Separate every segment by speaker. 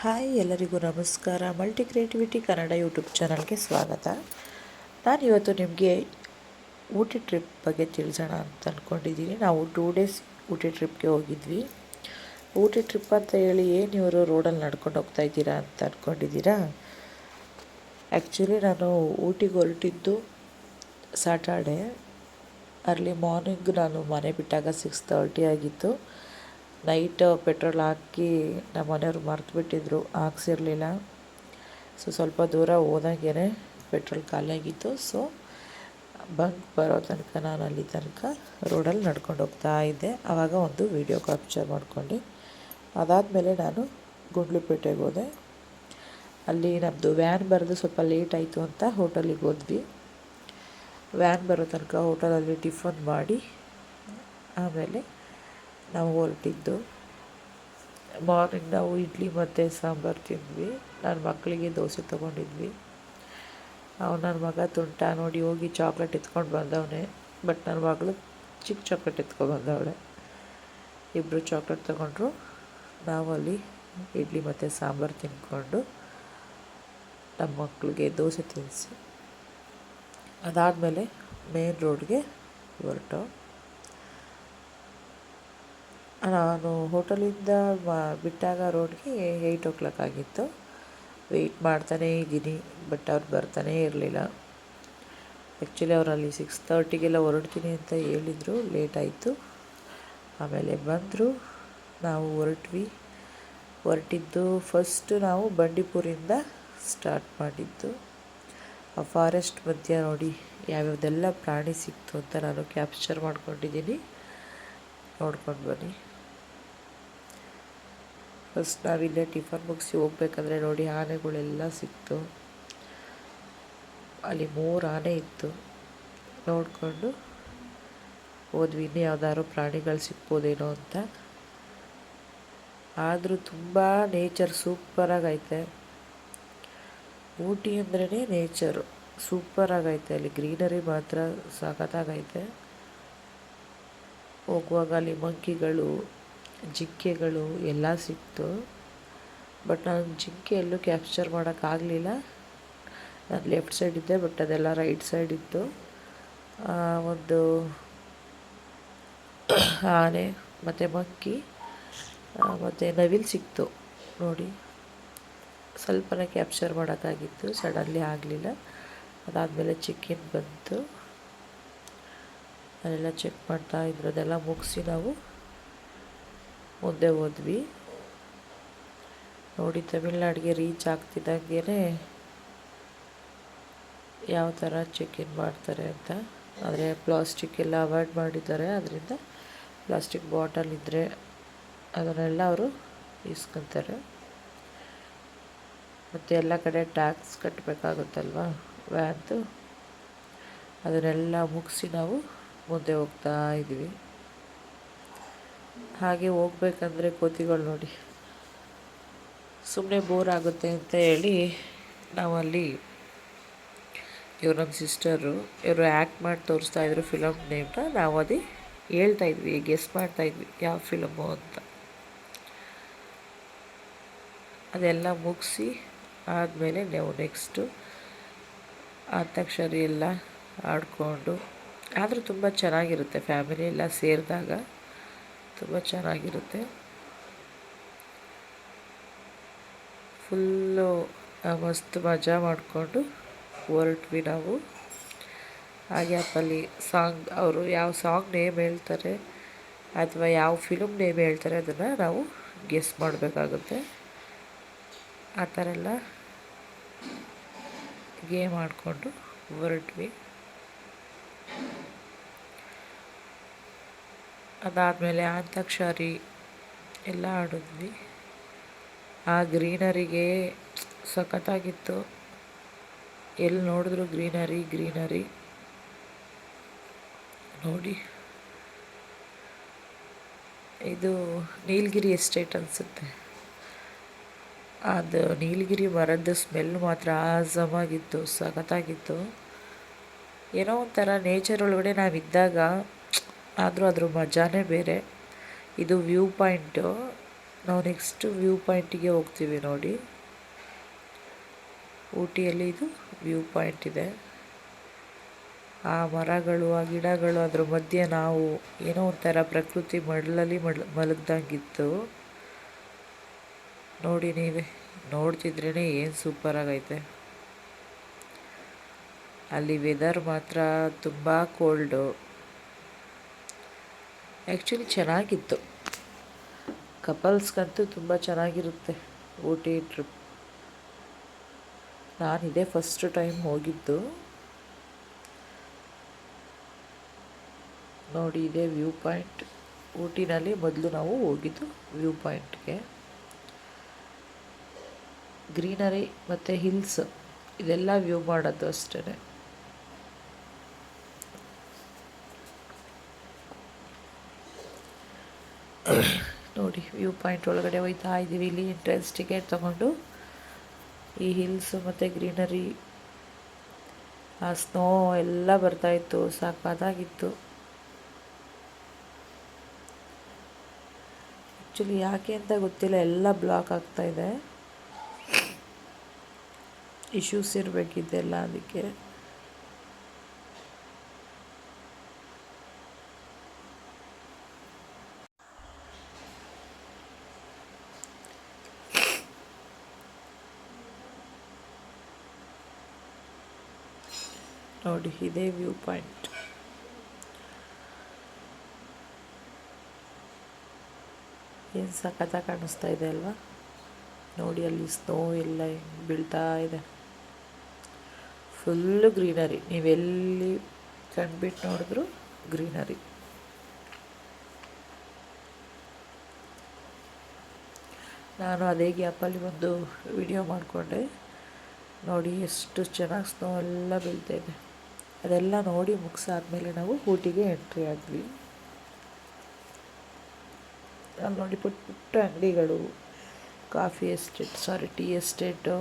Speaker 1: Hi ಎಲ್ಲರಿಗೂ ನಮಸ್ಕಾರ. Multi creativity Kannada YouTube ಚಾನಲ್ಗೆ ಸ್ವಾಗತ. ನಾನಿವತ್ತು ನಿಮಗೆ ಊಟಿ ಟ್ರಿಪ್ ಬಗ್ಗೆ ತಿಳಿಸೋಣ ಅಂತ ಅಂದ್ಕೊಂಡಿದ್ದೀನಿ. ನಾವು 2 ಡೇಸ್ ಊಟಿ ಟ್ರಿಪ್ಗೆ ಹೋಗಿದ್ವಿ. ಊಟಿ ಟ್ರಿಪ್ ಅಂತ ಹೇಳಿ ಏನು ಇವರು ರೋಡಲ್ಲಿ ನಡ್ಕೊಂಡು ಹೋಗ್ತಾ ಇದ್ದೀರಾ ಅಂತ ಅಂದ್ಕೊಂಡಿದ್ದೀರಾ. ಆ್ಯಕ್ಚುಲಿ ನಾನು ಊಟಿಗೆ ಹೊರಟಿದ್ದು ಸ್ಯಾಟರ್ಡೆ ಅರ್ಲಿ ಮಾರ್ನಿಂಗ್. ನಾನು ಮನೆ ಬಿಟ್ಟಾಗ 6:30 ಆಗಿತ್ತು. ನೈಟ್ ಪೆಟ್ರೋಲ್ ಹಾಕಿ ನಮ್ಮ ಮನೆಯವ್ರು ಮರ್ತುಬಿಟ್ಟಿದ್ರು, ಹಾಕ್ಸಿರ್ಲಿಲ್ಲ. ಸ್ವಲ್ಪ ದೂರ ಹೋದಂಗೆ ಪೆಟ್ರೋಲ್ ಖಾಲಿಯಾಗಿತ್ತು. ಬಂಕ್ ಬರೋ ತನಕ ನಾನು ಅಲ್ಲಿ ತನಕ ರೋಡಲ್ಲಿ ನಡ್ಕೊಂಡು ಹೋಗ್ತಾ ಇದ್ದೆ. ಆವಾಗ ಒಂದು ವಿಡಿಯೋ ಕ್ಯಾಪ್ಚರ್ ಮಾಡ್ಕೊಂಡು ಅದಾದಮೇಲೆ ನಾನು ಗುಂಡ್ಲುಪೇಟೆಗೆ ಹೋದೆ. ಅಲ್ಲಿ ನಮ್ಮದು ವ್ಯಾನ್ ಬರೋದು ಸ್ವಲ್ಪ ಲೇಟ್ ಆಯಿತು ಅಂತ ಹೋಟೆಲಿಗೆ ಹೋದ್ವಿ. ವ್ಯಾನ್ ಬರೋ ತನಕ ಹೋಟೆಲಲ್ಲಿ ಟಿಫನ್ ಮಾಡಿ ಆಮೇಲೆ ನಾವು ಹೊರಟಿದ್ದು. ಮಾರ್ನಿಂಗ್ ನಾವು ಇಡ್ಲಿ ಮತ್ತು ಸಾಂಬಾರು ತಿಂದ್ವಿ. ನನ್ನ ಮಕ್ಕಳಿಗೆ ದೋಸೆ ತೊಗೊಂಡಿದ್ವಿ. ನನ್ನ ಮಗ ತುಂಟ ನೋಡಿ ಹೋಗಿ ಚಾಕ್ಲೇಟ್ ಎತ್ಕೊಂಡು ಬಂದವನೇ. ಬಟ್ ನನ್ನ ಮಗಳು ಚಿಕ್ಕ ಚಾಕ್ಲೇಟ್ ಎತ್ಕೊಂಡು ಬಂದವಳೆ. ಇಬ್ಬರು ಚಾಕ್ಲೇಟ್ ತೊಗೊಂಡ್ರು. ನಾವು ಅಲ್ಲಿ ಇಡ್ಲಿ ಮತ್ತು ಸಾಂಬಾರು ತಿಂದ್ಕೊಂಡು ನಮ್ಮ ಮಕ್ಕಳಿಗೆ ದೋಸೆ ತಿನ್ನಿಸಿ ಅದಾದಮೇಲೆ ಮೇನ್ ರೋಡ್ಗೆ ಹೊರಟು. ನಾನು ಹೋಟೆಲಿಂದ ಬಿಟ್ಟಾಗ ರೋಡ್ಗೆ 8 ಆಗಿತ್ತು. ವೆಯ್ಟ್ ಮಾಡ್ತಾನೇ ಇದ್ದೀನಿ, ಬಟ್ ಅವ್ರು ಬರ್ತಾನೇ ಇರಲಿಲ್ಲ. ಆ್ಯಕ್ಚುಲಿ ಅವರಲ್ಲಿ 6:30ಗೆಲ್ಲ ಹೊರಡ್ತೀನಿ ಅಂತ ಹೇಳಿದರು. ಲೇಟ್ ಆಯಿತು. ಆಮೇಲೆ ಬಂದರು. ನಾವು ಹೊರಟಿದ್ದು ಫಸ್ಟು ನಾವು ಬಂಡೀಪುರಿಂದ ಸ್ಟಾರ್ಟ್ ಮಾಡಿದ್ದು. ಆ ಫಾರೆಸ್ಟ್ ಮಧ್ಯ ನೋಡಿ ಯಾವ್ಯಾವುದೆಲ್ಲ ಪ್ರಾಣಿ ಸಿಕ್ತು ಅಂತ ನಾನು ಕ್ಯಾಪ್ಚರ್ ಮಾಡ್ಕೊಂಡಿದ್ದೀನಿ. ನೋಡ್ಕೊಂಡು ಬನ್ನಿ. ಫಸ್ಟ್ ನಾವಿಲ್ಲೇ ಟಿಫನ್ ಮುಗಿಸಿ ಹೋಗ್ಬೇಕಂದ್ರೆ ನೋಡಿ ಆನೆಗಳೆಲ್ಲ ಸಿಕ್ತು. ಅಲ್ಲಿ 3 ಆನೆ ಇತ್ತು. ನೋಡಿಕೊಂಡು ಹೋದ್ವಿ, ಇನ್ನೂ ಯಾವ್ದಾದ್ರು ಪ್ರಾಣಿಗಳು ಸಿಗ್ಬೋದೇನೋ ಅಂತ. ಆದರೂ ತುಂಬ ನೇಚರ್ ಸೂಪರಾಗೈತೆ. ಊಟಿ ಅಂದ್ರೇ ನೇಚರು ಸೂಪರಾಗೈತೆ. ಅಲ್ಲಿ ಗ್ರೀನರಿ ಮಾತ್ರ ಸಖತ್ತಾಗೈತೆ. ಹೋಗುವಾಗ ಅಲ್ಲಿ ಮಂಕಿಗಳು, ಜಿಂಕೆಗಳು ಎಲ್ಲ ಸಿಕ್ತು. ಬಟ್ ನಾನು ಜಿಂಕೆ ಎಲ್ಲೂ ಕ್ಯಾಪ್ಚರ್ ಮಾಡೋಕ್ಕಾಗಲಿಲ್ಲ. ನಾನು ಲೆಫ್ಟ್ ಸೈಡ್ ಇದ್ದೆ, ಬಟ್ ಅದೆಲ್ಲ ರೈಟ್ ಸೈಡ್ ಇತ್ತು. ಒಂದು ಆನೆ ಮತ್ತು ಮಂಕಿ ಮತ್ತು ನವಿಲು ಸಿಕ್ತು ನೋಡಿ. ಸ್ವಲ್ಪನೇ ಕ್ಯಾಪ್ಚರ್ ಮಾಡೋಕ್ಕಾಗಿತ್ತು, ಸಡನ್ಲಿ ಆಗಲಿಲ್ಲ. ಅದಾದಮೇಲೆ ಚೆಕ್-ಇನ್ ಬಂತು. ಅದೆಲ್ಲ ಚೆಕ್ ಮಾಡ್ತಾಯಿದ್ರು. ಅದೆಲ್ಲ ಮುಗಿಸಿ ನಾವು ಮುಂದೆ ಹೋದ್ವಿ. ನೋಡಿ ತಮಿಳ್ನಾಡಿಗೆ ರೀಚ್ ಆಗ್ತಿದ್ದಂಗೆ ಯಾವ ಥರ ಚೆಕ್-ಇನ್ ಮಾಡ್ತಾರೆ ಅಂತ. ಆದರೆ ಪ್ಲಾಸ್ಟಿಕ್ ಎಲ್ಲ ಅವಾಯ್ಡ್ ಮಾಡಿದ್ದಾರೆ. ಅದರಿಂದ ಪ್ಲಾಸ್ಟಿಕ್ ಬಾಟಲ್ ಇದ್ದರೆ ಅದನ್ನೆಲ್ಲ ಅವರು ಇಸ್ಕೊತಾರೆ. ಮತ್ತು ಎಲ್ಲ ಕಡೆ ಟ್ಯಾಕ್ಸ್ ಕಟ್ಟಬೇಕಾಗುತ್ತಲ್ವ ವ್ಯಾನ್ದು. ಅದನ್ನೆಲ್ಲ ಮುಗಿಸಿ ನಾವು ಮುಂದೆ ಹೋಗ್ತಾ ಇದ್ವಿ. ಹಾಗೆ ಹೋಗ್ಬೇಕಂದ್ರೆ ಕೋತಿಗಳು ನೋಡಿ, ಸುಮ್ಮನೆ ಬೋರ್ ಆಗುತ್ತೆ ಅಂತ ಹೇಳಿ ನಾವಲ್ಲಿ ಇವ್ರು ನಮ್ಮ ಸಿಸ್ಟರು, ಇವರು ಆ್ಯಕ್ಟ್ ಮಾಡಿ ತೋರಿಸ್ತಾಯಿದ್ರು ಫಿಲಮ್ ನೇಮ್ನ. ನಾವು ಅದು ಹೇಳ್ತಾಯಿದ್ವಿ, ಗೆಸ್ ಮಾಡ್ತಾಯಿದ್ವಿ ಯಾವ ಫಿಲಮು ಅಂತ. ಅದೆಲ್ಲ ಮುಗಿಸಿ ಆದಮೇಲೆ ನಾವು ನೆಕ್ಸ್ಟು ಅಂತ್ಯಾಕ್ಷರಿ ಎಲ್ಲ ಆಡಿಕೊಂಡು. ಆದರೂ ತುಂಬ ಚೆನ್ನಾಗಿರುತ್ತೆ, ಫ್ಯಾಮಿಲಿ ಎಲ್ಲ ಸೇರಿದಾಗ ತುಂಬ ಚೆನ್ನಾಗಿರುತ್ತೆ. ಫುಲ್ಲು ಮಸ್ತ್ ಮಜಾ ಮಾಡಿಕೊಂಡು ಹೊರಟ್ವಿ ನಾವು. ಹಾಗೆ ಆ್ಯಪಲ್ಲಿ ಸಾಂಗ್, ಅವರು ಯಾವ ಸಾಂಗ್ ನೇಮ್ ಹೇಳ್ತಾರೆ ಅಥವಾ ಯಾವ ಫಿಲಮ್ ನೇಮ್ ಹೇಳ್ತಾರೆ ಅದನ್ನು ನಾವು ಗೆಸ್ ಮಾಡಬೇಕಾಗುತ್ತೆ. ಆ ಥರ ಎಲ್ಲ ಗೇಮ್ ಆಡಿಕೊಂಡು ಹೊರಟ್ವಿ. ಅದಾದಮೇಲೆ ಅಂತ್ಯಾಕ್ಷರಿ ಎಲ್ಲ ಆಡಿದ್ವಿ. ಆ ಗ್ರೀನರಿಗೆ ಸಖತ್ತಾಗಿತ್ತು. ಎಲ್ಲಿ ನೋಡಿದ್ರು ಗ್ರೀನರಿ ನೋಡಿ. ಇದು ನೀಲಗಿರಿ ಎಸ್ಟೇಟ್ ಅನಿಸುತ್ತೆ. ಅದು ನೀಲಗಿರಿ ಮರದ ಸ್ಮೆಲ್ ಮಾತ್ರ ಆಸಮಾಗಿತ್ತು, ಸಖತ್ತಾಗಿತ್ತು. ಏನೋ ಒಂಥರ ನೇಚರ್ ಒಳಗಡೆ ನಾವಿದ್ದಾಗ, ಆದರೂ ಅದ್ರ ಮಜಾನೇ ಬೇರೆ. ಇದು ವ್ಯೂ ಪಾಯಿಂಟು. ನಾವು ನೆಕ್ಸ್ಟ್ ವ್ಯೂ ಪಾಯಿಂಟಿಗೆ ಹೋಗ್ತೀವಿ ನೋಡಿ. ಊಟಿಯಲ್ಲಿ ಇದು ವ್ಯೂ ಪಾಯಿಂಟ್ ಇದೆ. ಆ ಮರಗಳು, ಆ ಗಿಡಗಳು, ಅದ್ರ ಮಧ್ಯೆ ನಾವು ಏನೋ ಒಂಥರ ಪ್ರಕೃತಿ ಮಡಲಲ್ಲಿ ಮಲಗ್ದಂಗಿತ್ತು ನೋಡಿ. ನೀವೇ ನೋಡ್ತಿದ್ರೇ ಏನು ಸೂಪರಾಗೈತೆ. ಅಲ್ಲಿ ವೆದರ್ ಮಾತ್ರ ತುಂಬ ಕೋಲ್ಡು. ಆ್ಯಕ್ಚುಲಿ ಚೆನ್ನಾಗಿತ್ತು, ಕಪಲ್ಸ್ಗಂತೂ ತುಂಬ ಚೆನ್ನಾಗಿರುತ್ತೆ ಊಟಿ ಟ್ರಿಪ್. ನಾನಿದೆ ಫಸ್ಟ್ ಟೈಮ್ ಹೋಗಿದ್ದು ನೋಡಿ. ಇದೇ ವ್ಯೂ ಪಾಯಿಂಟ್. ಊಟಿನಲ್ಲಿ ಮೊದಲು ನಾವು ಹೋಗಿದ್ದು ವ್ಯೂ ಪಾಯಿಂಟ್ಗೆ. ಗ್ರೀನರಿ ಮತ್ತು ಹಿಲ್ಸ್ ಇದೆಲ್ಲ ವ್ಯೂ ಮಾಡೋದು ಅಷ್ಟೇ. ನೋಡಿ ವ್ಯೂ ಪಾಯಿಂಟ್ ಒಳಗಡೆ ಹೋಗ್ತಾ ಇದ್ದೀವಿ. ಇಲ್ಲಿ ಎಂಟ್ರೆನ್ಸ್ ಟಿಕೆಟ್ ತೊಗೊಂಡು ಈ ಹಿಲ್ಸು ಮತ್ತು ಗ್ರೀನರಿ, ಆ ಸ್ನೋ ಎಲ್ಲ ಬರ್ತಾಯಿತ್ತು, ಸಾಕಾಗಿತ್ತು. ಆ್ಯಕ್ಚುಲಿ ಯಾಕೆ ಅಂತ ಗೊತ್ತಿಲ್ಲ, ಎಲ್ಲ ಬ್ಲಾಕ್ ಆಗ್ತಾಯಿದೆ. ಇಶ್ಯೂಸ್ ಇರಬೇಕಿದ್ದೆಲ್ಲ ಅದಕ್ಕೆ. ನೋಡಿ ಇದೇ ವ್ಯೂ ಪಾಯಿಂಟ್. ಏನು ಸಖತ್ತಾಗಿ ಕಾಣಿಸ್ತಾ ಇದೆ ಅಲ್ವಾ? ನೋಡಿ ಅಲ್ಲಿ ಸ್ನೋ ಎಲ್ಲ ಹೆಂಗೆ ಬೀಳ್ತಾ ಇದೆ. ಫುಲ್ಲು ಗ್ರೀನರಿ, ನೀವೆಲ್ಲಿ ಕಣ್ಬಿಟ್ಟು ನೋಡಿದ್ರು ಗ್ರೀನರಿ. ನಾನು ಅದೇ ಗ್ಯಾಪಲ್ಲಿ ಒಂದು ವಿಡಿಯೋ ಮಾಡಿಕೊಂಡೆ ನೋಡಿ. ಎಷ್ಟು ಚೆನ್ನಾಗಿ ಸ್ನೋ ಎಲ್ಲ ಬೀಳ್ತಾಯಿದೆ. ಅದೆಲ್ಲ ನೋಡಿ ಮುಗಿಸಾದ್ಮೇಲೆ ನಾವು ಊಟಿಗೆ ಎಂಟ್ರಿ ಆದ್ವಿ. ಅಲ್ಲಿ ನೋಡಿ ಪುಟ್ಟ ಪುಟ್ಟ ಅಂಗಡಿಗಳು, ಟೀ ಎಸ್ಟೇಟು.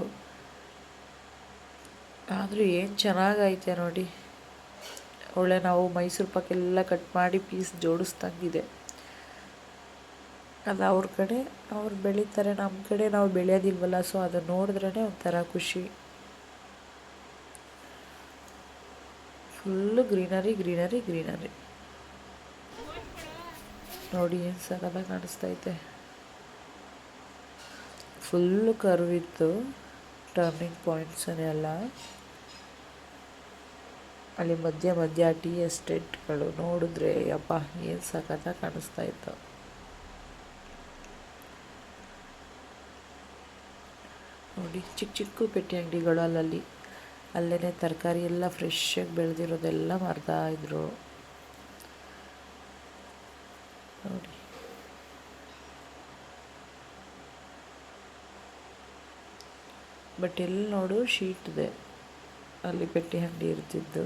Speaker 1: ಆದರೂ ಏನು ಚೆನ್ನಾಗೈತೆ ನೋಡಿ. ಒಳ್ಳೆ ನಾವು ಮೈಸೂರು ಪಾಕೆಲ್ಲ ಕಟ್ ಮಾಡಿ ಪೀಸ್ ಜೋಡಿಸ್ದಂಗಿದೆ. ಅದು ಅವ್ರ ಕಡೆ ಅವ್ರು ಬೆಳೀತಾರೆ, ನಮ್ಮ ಕಡೆ ನಾವು ಬೆಳೆಯೋದಿಲ್ವಲ್ಲ. ಸೊ ಅದನ್ನು ನೋಡಿದ್ರೇ ಒಂಥರ ಖುಷಿ. Full greenery greenery greenery. ನೋಡಿ ಏನು ಸಖತ್ತಾಗಿ ಕಾಣಿಸ್ತೈತೆ. Full ಕರ್ವಿತ್ತು, turning ಪಾಯಿಂಟ್ಸನ್ನೆಲ್ಲ. ಅಲ್ಲಿ ಮಧ್ಯ ಮಧ್ಯ ಟೀ ಎಸ್ಟೇಟ್ಗಳು ನೋಡಿದ್ರೆ ಅಪ್ಪ ಏನು ಸಖತ್ತಾಗಿ ಕಾಣಿಸ್ತಾ ಇತ್ತು. ನೋಡಿ ಚಿಕ್ಕ ಚಿಕ್ಕ ಪೆಟ್ಟಿ ಅಂಗಡಿಗಳು ಅಲ್ಲೇ ತರಕಾರಿ ಎಲ್ಲ ಫ್ರೆಶ್ಶಾಗಿ ಬೆಳೆದಿರೋದೆಲ್ಲ ಮಾರ್ತಾ ಇದ್ರು ನೋಡಿ. ಬಟ್ ಎಲ್ಲಿ ನೋಡು ಶೀಟ್ ಇದೆ, ಅಲ್ಲಿ ಪೆಟ್ಟಿ ಅಂಗಡಿ ಇರ್ತಿದ್ದು.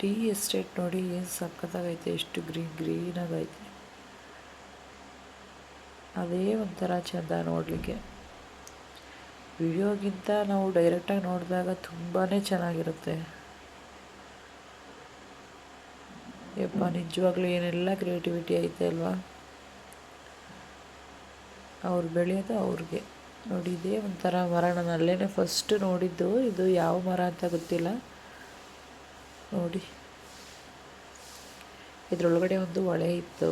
Speaker 1: ಟೀ ಎಸ್ಟೇಟ್ ನೋಡಿ ಏನು ಸಖತ್ತಾಗೈತೆ, ಎಷ್ಟು ಗ್ರೀನಾಗೈತೆ. ಅದೇ ಒಂಥರ ಚೆಂದ ನೋಡಲಿಕ್ಕೆ. ವಿಡಿಯೋಗಿಂತ ನಾವು ಡೈರೆಕ್ಟಾಗಿ ನೋಡಿದಾಗ ತುಂಬಾ ಚೆನ್ನಾಗಿರುತ್ತೆ. ಯಪ್ಪ ನಿಜವಾಗ್ಲೂ ಏನೆಲ್ಲ ಕ್ರಿಯೇಟಿವಿಟಿ ಐತೆ ಅಲ್ವಾ. ಅವ್ರು ಬೆಳೆಯೋದು ಅವ್ರಿಗೆ. ನೋಡಿ ಇದೇ ಒಂಥರ ಮರ. ನಾನು ಅಲ್ಲೇ ಫಸ್ಟ್ ನೋಡಿದ್ದು. ಇದು ಯಾವ ಮರ ಅಂತ ಗೊತ್ತಿಲ್ಲ ನೋಡಿ. ಇದರೊಳಗಡೆ ಒಂದು ಹೊಳೆ ಇತ್ತು.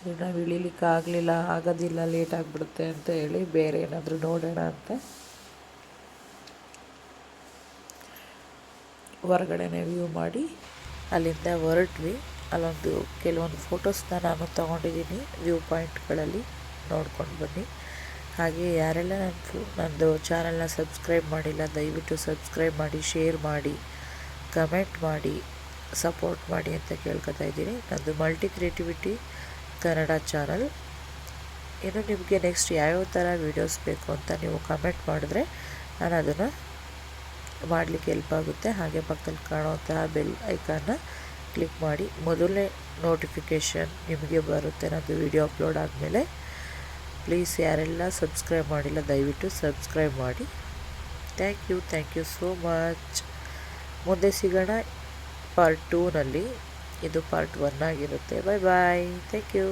Speaker 1: ಇದನ್ನು ಇಳಿಲಿಕ್ಕೆ ಆಗೋದಿಲ್ಲ, ಲೇಟ್ ಆಗಿಬಿಡುತ್ತೆ ಅಂತ ಹೇಳಿ ಬೇರೆ ಏನಾದರೂ ನೋಡೋಣ ಅಂತ ಹೊರಗಡೆನೇ ವ್ಯೂ ಮಾಡಿ ಅಲ್ಲಿಂದ ಹೊರಟ್ವಿ. ಅಲ್ಲೊಂದು ಕೆಲವೊಂದು ಫೋಟೋಸ್ನ ನಾನು ತೊಗೊಂಡಿದ್ದೀನಿ ವ್ಯೂ ಪಾಯಿಂಟ್ಗಳಲ್ಲಿ, ನೋಡ್ಕೊಂಡು ಬನ್ನಿ. ಹಾಗೆ ಯಾರೆಲ್ಲ ನಂದು ಚಾನಲ್ನ ಸಬ್ಸ್ಕ್ರೈಬ್ ಮಾಡಿಲ್ಲ ದಯವಿಟ್ಟು ಸಬ್ಸ್ಕ್ರೈಬ್ ಮಾಡಿ, ಶೇರ್ ಮಾಡಿ, ಕಮೆಂಟ್ ಮಾಡಿ, ಸಪೋರ್ಟ್ ಮಾಡಿ ಅಂತ ಕೇಳ್ಕೊತಾ ಇದ್ದೀನಿ. ನಂದು ಮಲ್ಟಿ ಕ್ರಿಯೇಟಿವಿಟಿ ಕನ್ನಡ ಚಾನಲ್. ಇನ್ನು ನಿಮಗೆ ನೆಕ್ಸ್ಟ್ ಯಾವ್ಯಾವ ಥರ ವೀಡಿಯೋಸ್ ಬೇಕು ಅಂತ ನೀವು ಕಮೆಂಟ್ ಮಾಡಿದ್ರೆ ನಾನು ಅದನ್ನು ಮಾಡಲಿಕ್ಕೆ ಹೆಲ್ಪ್ ಆಗುತ್ತೆ. ಹಾಗೆ ಪಕ್ಕದಲ್ಲಿ ಕಾಣುವಂತಹ ಬೆಲ್ ಐಕಾನ್ನ ಕ್ಲಿಕ್ ಮಾಡಿ, ಮೊದಲನೇ ನೋಟಿಫಿಕೇಷನ್ ನಿಮಗೆ ಬರುತ್ತೆ ನನ್ನದು ವಿಡಿಯೋ ಅಪ್ಲೋಡ್ ಆದಮೇಲೆ. ಪ್ಲೀಸ್ ಯಾರೆಲ್ಲ ಸಬ್ಸ್ಕ್ರೈಬ್ ಮಾಡಿಲ್ಲ ದಯವಿಟ್ಟು ಸಬ್ಸ್ಕ್ರೈಬ್ ಮಾಡಿ. Thank you so much. ಮುಂದೆ ಸಿಗೋಣ ಪಾರ್ಟ್ 2ನಲ್ಲಿ. ಇದು ಪಾರ್ಟ್ 1 ಆಗಿರುತ್ತೆ. Bye bye. Thank you.